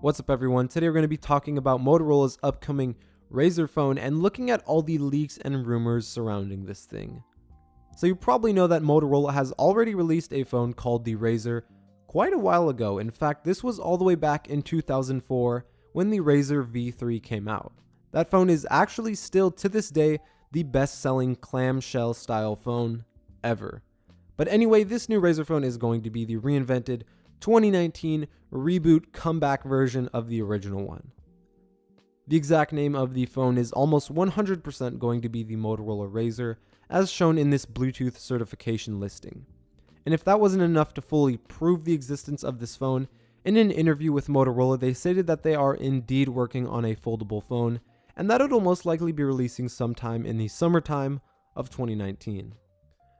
What's up everyone, today we're going to be talking about Motorola's upcoming Razr phone and looking at all the leaks and rumors surrounding this thing. So you probably know that Motorola has already released a phone called the Razr quite a while ago. In fact, this was all the way back in 2004 when the Razr V3 came out. That phone is actually still to this day the best-selling clamshell style phone ever. But anyway, this new Razr phone is going to be the reinvented 2019 reboot comeback version of the original one. The exact name of the phone is almost 100% going to be the Motorola Razr, as shown in this Bluetooth certification listing. And if that wasn't enough to fully prove the existence of this phone, in an interview with Motorola they stated that they are indeed working on a foldable phone, and that it'll most likely be releasing sometime in the summertime of 2019.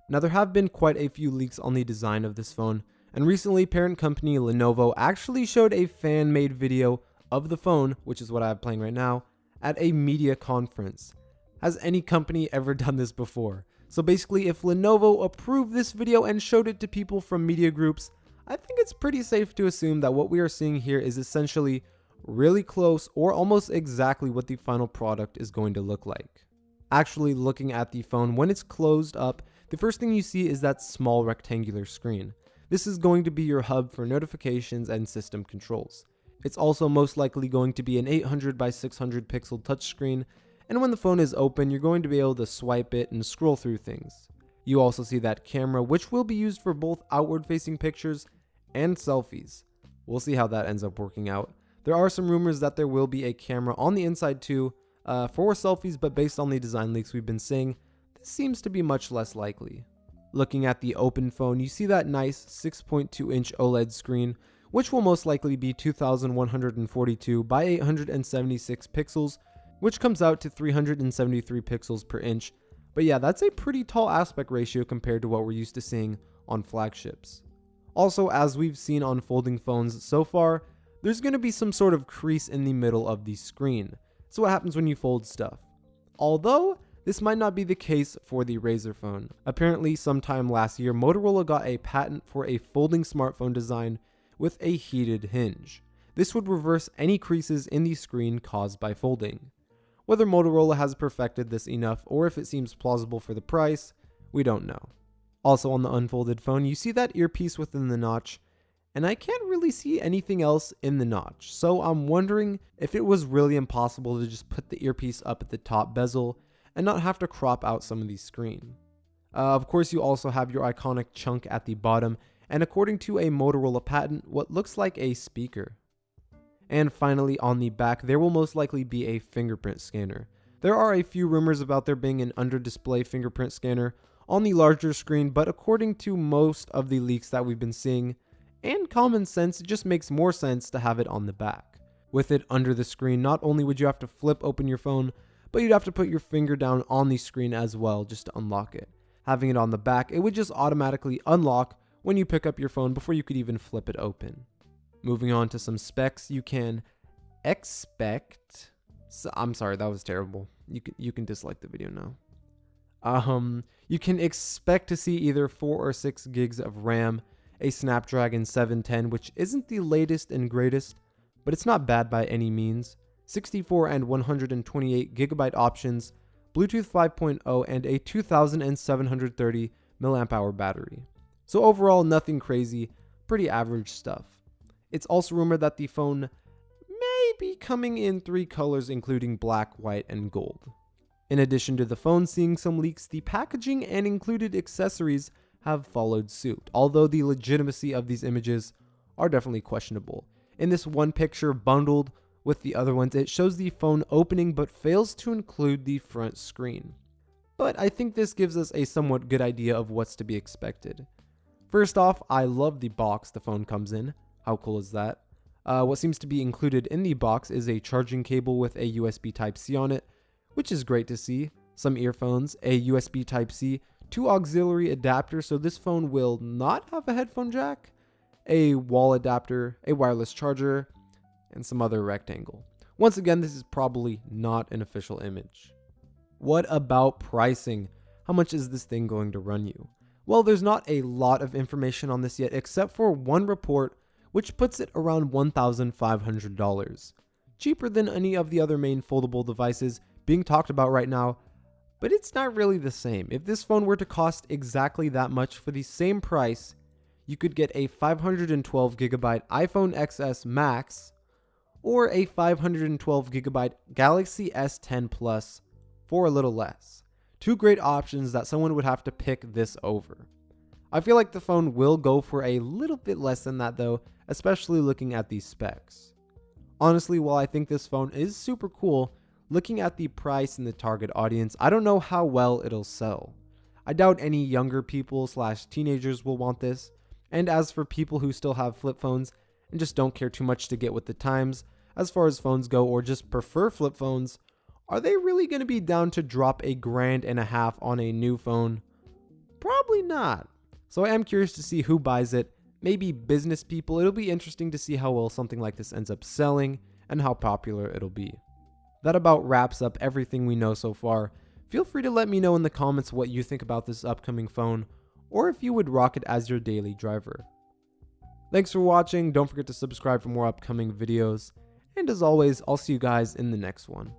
Now there have been quite a few leaks on the design of this phone, and recently parent company Lenovo actually showed a fan-made video of the phone, which is what I have playing right now, at a media conference. Has any company ever done this before? So basically, if Lenovo approved this video and showed it to people from media groups, I think it's pretty safe to assume that what we are seeing here is essentially really close or almost exactly what the final product is going to look like. Actually, looking at the phone, when it's closed up, the first thing you see is that small rectangular screen. This is going to be your hub for notifications and system controls. It's also most likely going to be an 800 by 600 pixel touchscreen, and when the phone is open, you're going to be able to swipe it and scroll through things. You also see that camera, which will be used for both outward-facing pictures and selfies. We'll see how that ends up working out. There are some rumors that there will be a camera on the inside too, for selfies, but based on the design leaks we've been seeing, this seems to be much less likely. Looking at the open phone, you see that nice 6.2-inch OLED screen, which will most likely be 2142 by 876 pixels, which comes out to 373 pixels per inch. But yeah, that's a pretty tall aspect ratio compared to what we're used to seeing on flagships. Also, as we've seen on folding phones so far, there's going to be some sort of crease in the middle of the screen. So what happens when you fold stuff? Although this might not be the case for the Razr phone. Apparently, sometime last year, Motorola got a patent for a folding smartphone design with a heated hinge. This would reverse any creases in the screen caused by folding. Whether Motorola has perfected this enough or if it seems plausible for the price, we don't know. Also on the unfolded phone, you see that earpiece within the notch, and I can't really see anything else in the notch. So I'm wondering if it was really impossible to just put the earpiece up at the top bezel and not have to crop out some of the screen. Of course, you also have your iconic chunk at the bottom, and according to a Motorola patent, what looks like a speaker. And finally, on the back, there will most likely be a fingerprint scanner. There are a few rumors about there being an under-display fingerprint scanner on the larger screen, but according to most of the leaks that we've been seeing, and common sense, it just makes more sense to have it on the back. With it under the screen, not only would you have to flip open your phone, but you'd have to put your finger down on the screen as well just to unlock it. Having it on the back, it would just automatically unlock when you pick up your phone before you could even flip it open. Moving on to some specs, you can expect... I'm sorry, that was terrible. You can dislike the video now. You can expect to see either 4 or 6 gigs of RAM, a Snapdragon 710, which isn't the latest and greatest, but it's not bad by any means. 64 and 128 gigabyte options, Bluetooth 5.0, and a 2730 mAh battery. So overall, nothing crazy, pretty average stuff. It's also rumored that the phone may be coming in 3 colors, including black, white, and gold. In addition to the phone seeing some leaks, the packaging and included accessories have followed suit, although the legitimacy of these images are definitely questionable. In this one picture bundled with the other ones, it shows the phone opening but fails to include the front screen. But I think this gives us a somewhat good idea of what's to be expected. First off, I love the box the phone comes in. How cool is that? What seems to be included in the box is a charging cable with a USB Type-C on it, which is great to see. Some earphones, a USB Type-C, 2 auxiliary adapters, so this phone will not have a headphone jack, a wall adapter, a wireless charger, and some other rectangle. Once again, this is probably not an official image. What about pricing? How much is this thing going to run you? Well, there's not a lot of information on this yet, except for one report which puts it around $1,500. Cheaper than any of the other main foldable devices being talked about right now, but it's not really the same. If this phone were to cost exactly that much for the same price, you could get a 512GB iPhone XS Max or a 512GB Galaxy S10 Plus for a little less. Two great options that someone would have to pick this over. I feel like the phone will go for a little bit less than that though, especially looking at these specs. Honestly, while I think this phone is super cool, looking at the price and the target audience, I don't know how well it'll sell. I doubt any younger people / teenagers will want this, and as for people who still have flip phones and just don't care too much to get with the times as far as phones go or just prefer flip phones, are they really going to be down to drop $1.50 on a new phone? Probably not. So I am curious to see who buys it. Maybe business people. It'll be interesting to see how well something like this ends up selling and how popular it'll be. That about wraps up everything we know so far. Feel free to let me know in the comments what you think about this upcoming phone, or if you would rock it as your daily driver. Thanks for watching. Don't forget to subscribe for more upcoming videos. And as always, I'll see you guys in the next one.